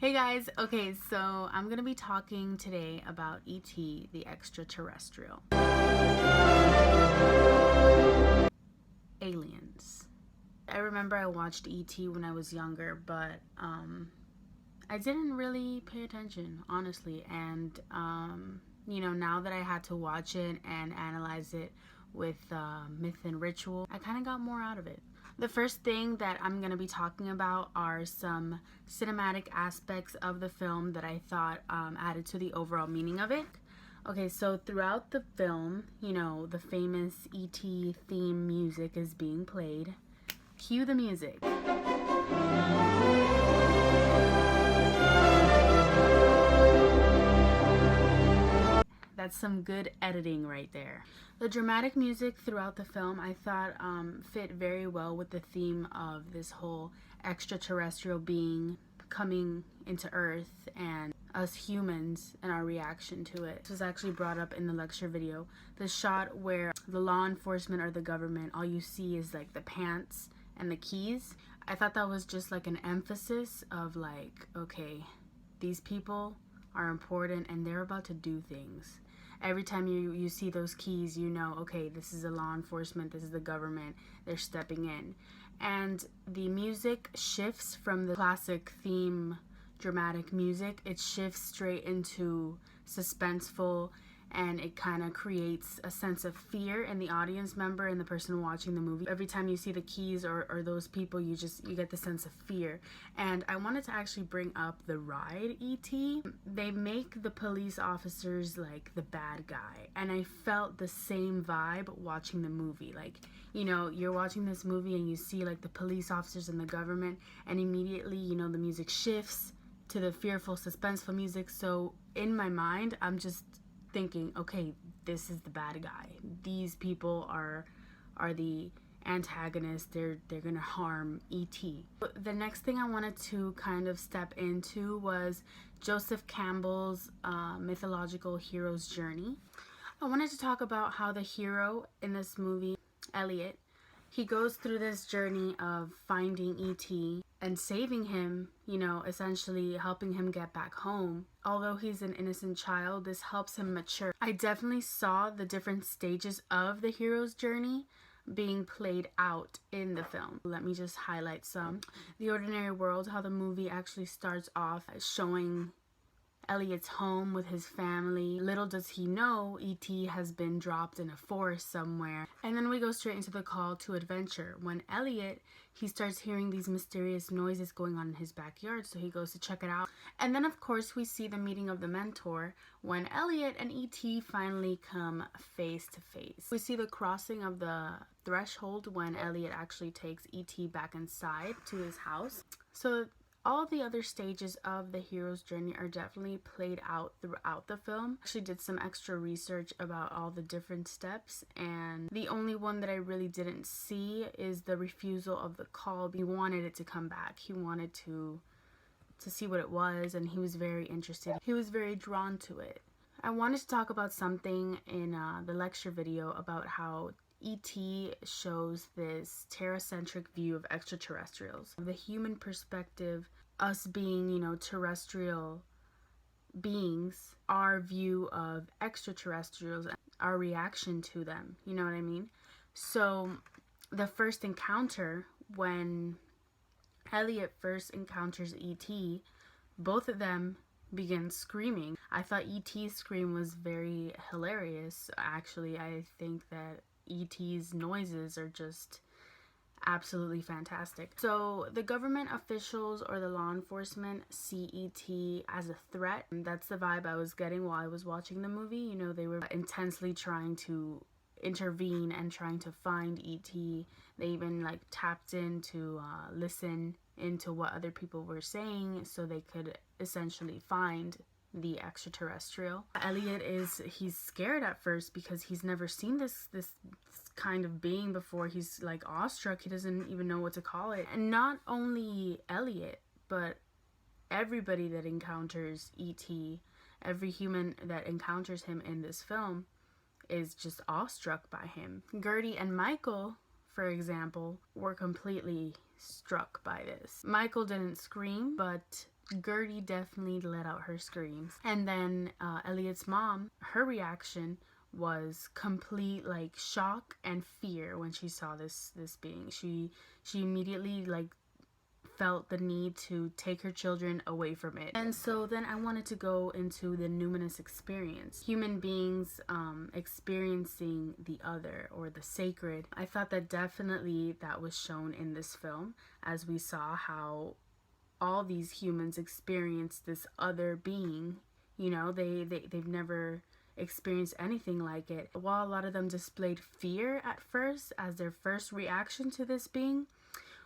Hey guys, okay, so I'm gonna be talking today about E.T. the Extraterrestrial. Aliens. I remember I watched E.T. when I was younger, but I didn't really pay attention, honestly, and now that I had to watch it and analyze it with myth and ritual, I kind of got more out of it. The first thing that I'm going to be talking about are some cinematic aspects of the film that I thought added to the overall meaning of it. Okay, so throughout the film, the famous E.T. theme music is being played. Cue the music. That's some good editing right there. The dramatic music throughout the film I thought fit very well with the theme of this whole extraterrestrial being coming into Earth and us humans and our reaction to it. This was actually brought up in the lecture video. The shot where the law enforcement or the government, all you see is like the pants and the keys. I thought that was just like an emphasis of like, okay, these people are important and they're about to do things. Every time you see those keys, you know, okay, this is the law enforcement, this is the government, they're stepping in. And the music shifts from the classic theme dramatic music. It shifts straight into suspenseful, and it kind of creates a sense of fear in the audience member and the person watching the movie. Every time you see the keys or those people, you get the sense of fear. And I wanted to actually bring up the ride E.T. They make the police officers like the bad guy, and I felt the same vibe watching the movie. Like, you're watching this movie and you see like the police officers and the government, and immediately, the music shifts to the fearful, suspenseful music. So in my mind, I'm just thinking, okay, this is the bad guy. These people are the antagonists. They're gonna harm E.T. The next thing I wanted to kind of step into was Joseph Campbell's mythological hero's journey. I wanted to talk about how the hero in this movie, Elliot, he goes through this journey of finding E.T. and saving him, essentially helping him get back home. Although he's an innocent child, this helps him mature. I definitely saw the different stages of the hero's journey being played out in the film. Let me just highlight some. The Ordinary World, how the movie actually starts off showing Elliot's home with his family. Little does he know, E.T. has been dropped in a forest somewhere. And then we go straight into the call to adventure. When Elliot, he starts hearing these mysterious noises going on in his backyard, so he goes to check it out. And then of course we see the meeting of the mentor when Elliot and E.T. finally come face to face. We see the crossing of the threshold when Elliot actually takes E.T. back inside to his house. So all the other stages of the hero's journey are definitely played out throughout the film. I actually did some extra research about all the different steps, and the only one that I really didn't see is the refusal of the call. He wanted it to come back. He wanted to see what it was, and he was very interested. He was very drawn to it. I wanted to talk about something in the lecture video about how E.T. shows this terracentric view of extraterrestrials. The human perspective, us being, terrestrial beings, our view of extraterrestrials, our reaction to them, you know what I mean? So the first encounter, when Elliot first encounters E.T., both of them begin screaming. I thought E.T.'s scream was very hilarious. Actually, I think that E.T.'s noises are just absolutely fantastic. So the government officials or the law enforcement see E.T. as a threat. And that's the vibe I was getting while I was watching the movie. They were intensely trying to intervene and trying to find E.T. They even tapped in to listen into what other people were saying so they could essentially find the extraterrestrial. Elliot he's scared at first because he's never seen this kind of being before. He's awestruck. He doesn't even know what to call it. And not only Elliot, but everybody that encounters E.T., every human that encounters him in this film is just awestruck by him. Gertie and Michael, for example, were completely struck by this. Michael didn't scream, but Gertie definitely let out her screams. And then Elliot's mom, her reaction was complete like shock and fear when she saw this being. She immediately like felt the need to take her children away from it. And so then I wanted to go into the numinous experience, human beings experiencing the other or the sacred. I thought that definitely that was shown in this film, as we saw how all these humans experience this other being. You know, they've never experienced anything like it. While a lot of them displayed fear at first as their first reaction to this being,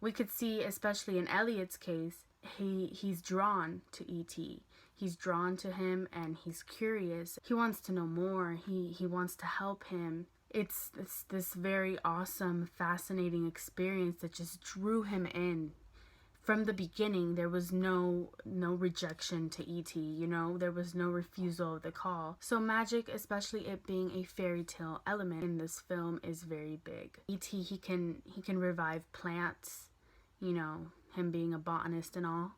we could see, especially in Elliot's case, he's drawn to E.T. He's drawn to him and he's curious. He wants to know more. He wants to help him. It's this very awesome, fascinating experience that just drew him in. From the beginning, there was no rejection to E.T., you know? There was no refusal of the call. So magic, especially it being a fairy tale element in this film, is very big. E.T., he can revive plants, you know, him being a botanist and all.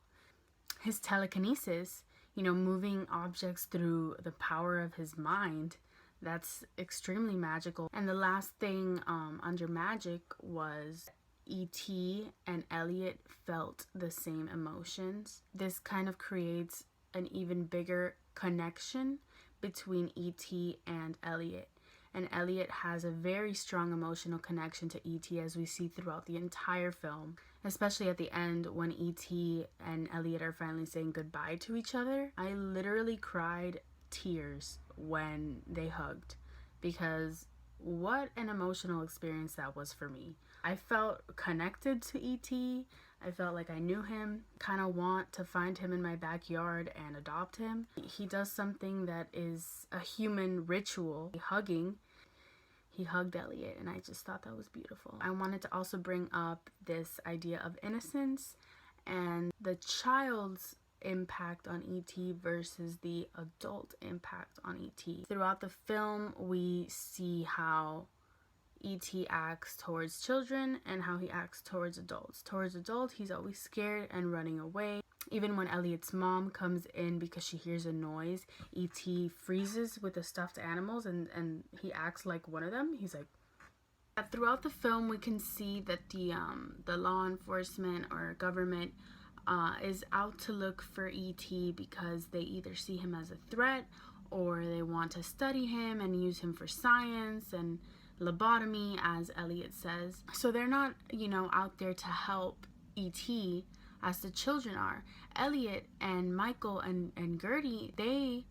His telekinesis, you know, moving objects through the power of his mind, that's extremely magical. And the last thing under magic was E.T. and Elliot felt the same emotions. This kind of creates an even bigger connection between E.T. and Elliot. And Elliot has a very strong emotional connection to E.T. as we see throughout the entire film, especially at the end when E.T. and Elliot are finally saying goodbye to each other. I literally cried tears when they hugged, because what an emotional experience that was for me. I felt connected to E.T. I felt like I knew him, kind of want to find him in my backyard and adopt him. He does something that is a human ritual, hugging. He hugged Elliot, and I just thought that was beautiful. I wanted to also bring up this idea of innocence and the child's impact on E.T. versus the adult impact on E.T. Throughout the film, we see how E.T. acts towards children and how he acts towards adults. Towards adults, he's always scared and running away. Even when Elliot's mom comes in because she hears a noise, E.T. freezes with the stuffed animals and he acts like one of them. He's like... Throughout the film, we can see that the law enforcement or government is out to look for E.T. because they either see him as a threat or they want to study him and use him for science and lobotomy, as Elliot says. So they're not, you know, out there to help E.T. as the children are. Elliot and Michael and Gertie, they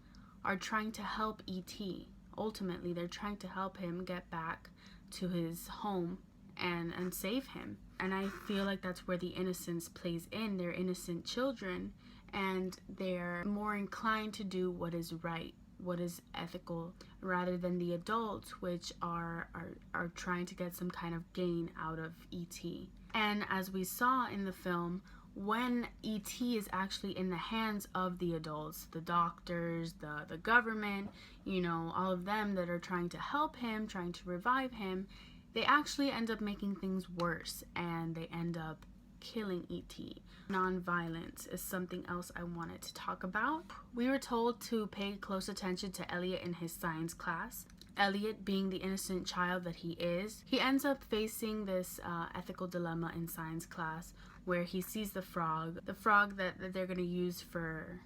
are trying to help E.T. Ultimately, they're trying to help him get back to his home and save him. And I feel like that's where the innocence plays in. They're innocent children and they're more inclined to do what is right, what is ethical, rather than the adults, which are trying to get some kind of gain out of E.T. And as we saw in the film, when E.T. is actually in the hands of the adults, the doctors, the government, you know, all of them that are trying to help him, trying to revive him, they actually end up making things worse and they end up killing E.T. Nonviolence is something else I wanted to talk about. We were told to pay close attention to Elliot in his science class. Elliot, being the innocent child that he is, he ends up facing this ethical dilemma in science class where he sees the frog that they're going to use for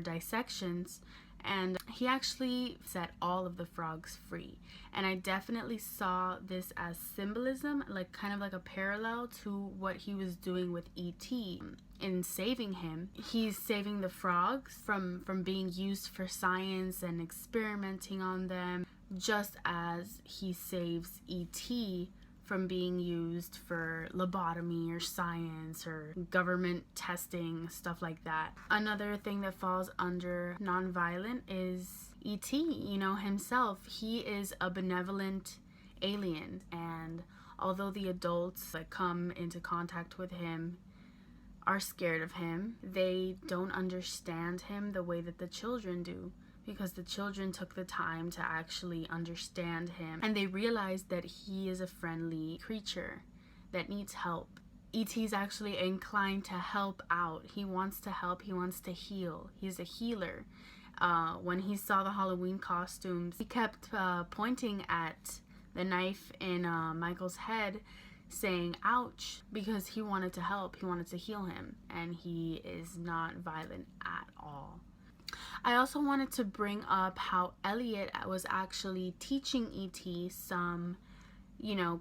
dissections, and he actually set all of the frogs free. And I definitely saw this as symbolism, like kind of like a parallel to what he was doing with E.T. in saving him. He's saving the frogs from being used for science and experimenting on them, just as he saves E.T. from being used for lobotomy or science or government testing, stuff like that. Another thing that falls under nonviolent is E.T., you know, himself. He is a benevolent alien, and although the adults that come into contact with him are scared of him, they don't understand him the way that the children do, because the children took the time to actually understand him and they realized that he is a friendly creature that needs help E.T.'s actually inclined to help out. He wants to help. He wants to heal. He's a healer. When he saw the Halloween costumes, he kept pointing at the knife in Michael's head, saying ouch, because he wanted to help. He wanted to heal him, and he is not violent at all. I also wanted to bring up how Elliot was actually teaching E.T. some,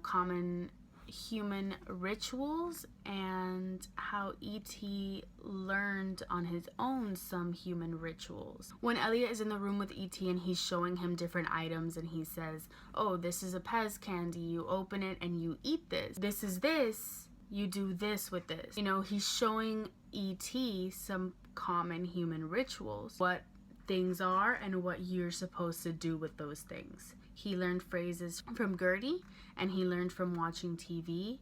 common human rituals, and how E.T. learned on his own some human rituals. When Elliot is in the room with E.T. and he's showing him different items, and he says, oh, this is a Pez candy, you open it and you eat this. This is this, you do this with this. He's showing E.T. some common human rituals, what things are and what you're supposed to do with those things. He learned phrases from Gertie, and he learned from watching TV.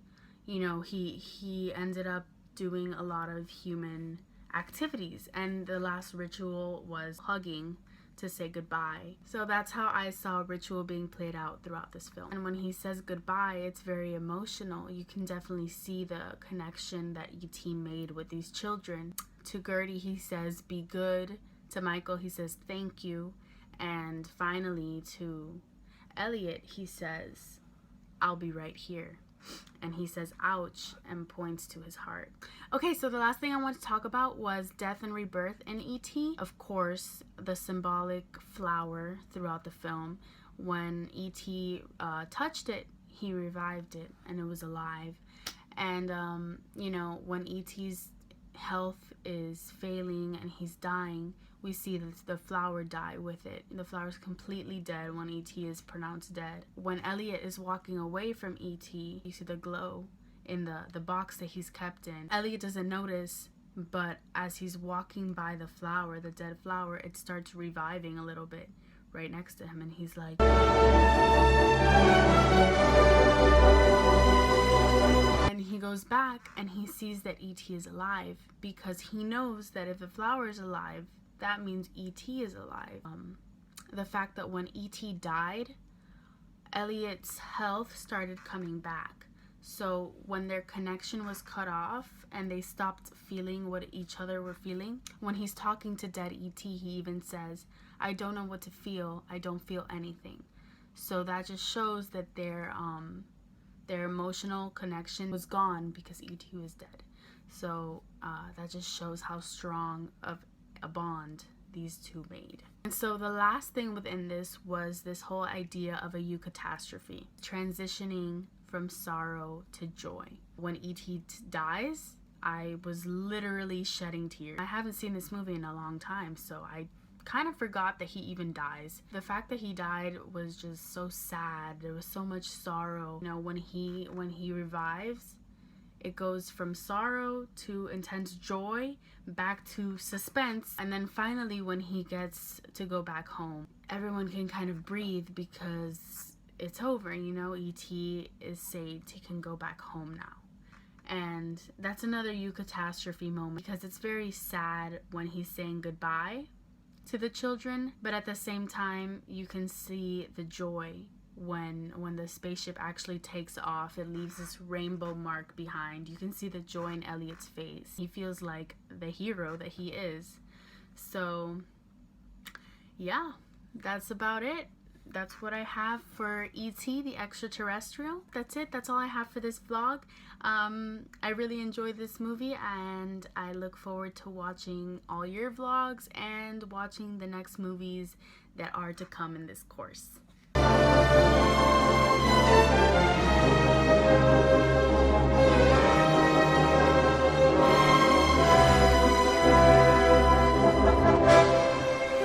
He ended up doing a lot of human activities, and the last ritual was hugging to say goodbye. So that's how I saw ritual being played out throughout this film. And when he says goodbye, it's very emotional. You can definitely see the connection that E.T. made with these children. To Gertie, he says, be good. To Michael, he says, thank you. And finally, to Elliot, he says, I'll be right here. And he says, ouch, and points to his heart. Okay, so the last thing I want to talk about was death and rebirth in E.T. Of course, the symbolic flower throughout the film. When E.T. touched it, he revived it, and it was alive. And, when E.T.'s health is failing and he's dying, we see the flower die with it. The flower is completely dead when E.T. is pronounced dead. When Elliot is walking away from E.T., you see the glow in the box that he's kept in. Elliot doesn't notice, but as he's walking by the flower, the dead flower, it starts reviving a little bit right next to him, and he's like... And he goes back and he sees that E.T. is alive, because he knows that if the flower is alive, that means E.T. is alive. The fact that when E.T. died, Elliot's health started coming back. So when their connection was cut off and they stopped feeling what each other were feeling, when he's talking to dead E.T., he even says, I don't know what to feel. I don't feel anything. So that just shows that their emotional connection was gone because E.T. was dead. So that just shows how strong of a bond these two made. And so the last thing within this was this whole idea of a Eucatastrophe, transitioning from sorrow to joy. When E.T. dies, I was literally shedding tears. I haven't seen this movie in a long time, so I kind of forgot that he even dies. The fact that he died was just so sad. There was so much sorrow. When he revives, it goes from sorrow to intense joy, back to suspense, and then finally when he gets to go back home, everyone can kind of breathe because it's over, E.T. is saved. He can go back home now. And that's another Eucatastrophe moment, because it's very sad when he's saying goodbye to the children, but at the same time you can see the joy when the spaceship actually takes off. It leaves this rainbow mark behind. You can see the joy in Elliot's face. He feels like the hero that he is. So yeah, that's about it. That's what I have for E.T. the Extra Terrestrial. That's it. That's all I have for this vlog. I really enjoyed this movie, and I look forward to watching all your vlogs and watching the next movies that are to come in this course.